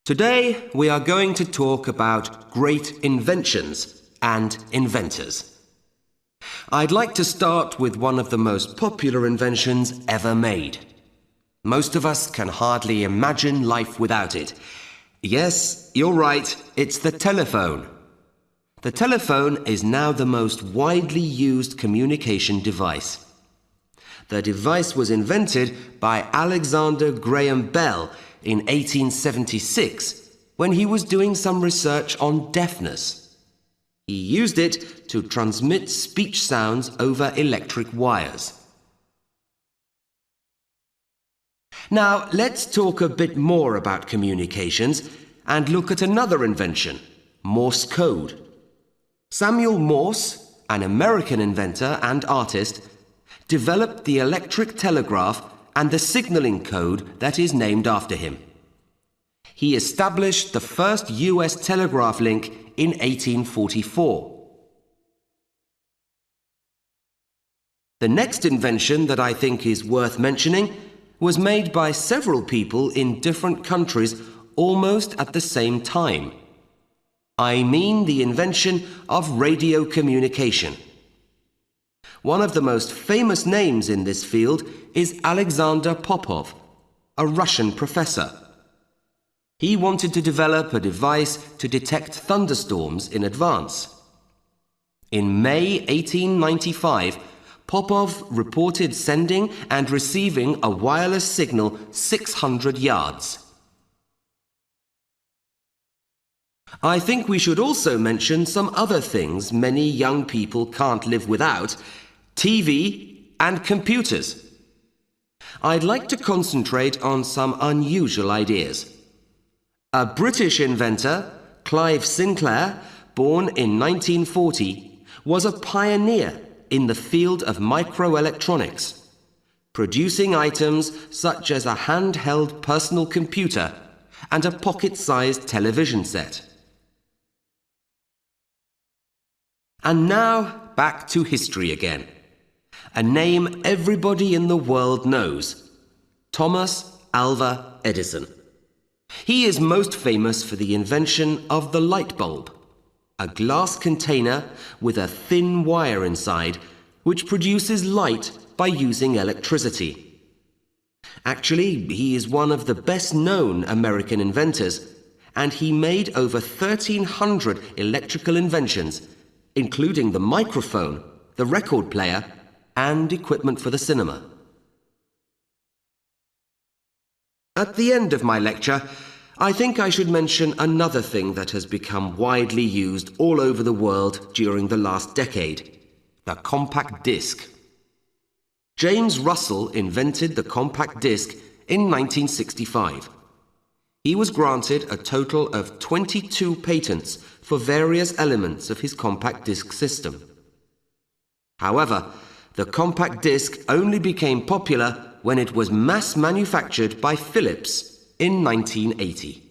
Today we are going to talk about great inventions and inventors. I'd like to start with one of the most popular inventions ever made. Most of us can hardly imagine life without it. Yes, you're right, it's the telephone. The telephone is now the most widely used communication device. The device was invented by Alexander Graham Bell in 1876 when he was doing some research on deafness. He used it to transmit speech sounds over electric wires. Now, let's talk a bit more about communications and look at another invention, Morse code. Samuel Morse, an American inventor and artist, developed the electric telegraph and the signaling code that is named after him. He established the first US telegraph link in 1844. The next invention that I think is worth mentioning was made by several people in different countries almost at the same time. I mean the invention of radio communication. One of the most famous names in this field is Alexander Popov, a Russian professor. He wanted to develop a device to detect thunderstorms in advance. In May 1895, Popov reported sending and receiving a wireless signal 600 yards. I think we should also mention some other things many young people can't live without: TV and computers. I'd like to concentrate on some unusual ideas. A British inventor, Clive Sinclair, born in 1940, was a pioneer in the field of microelectronics, producing items such as a handheld personal computer and a pocket-sized television set. And now, back to history again. A name everybody in the world knows: Thomas Alva Edison. He is most famous for the invention of the light bulb, a glass container with a thin wire inside which produces light by using electricity. Actually, he is one of the best-known American inventors, and he made over 1,300 electrical inventions, including the microphone, the record player, and equipment for the cinema. At the end of my lecture, I think I should mention another thing that has become widely used all over the world during the last decade: the compact disc. James Russell invented the compact disc in 1965. He was granted a total of 22 patents for various elements of his compact disc system. However, the compact disc only became popular when it was mass-manufactured by Philips in 1980.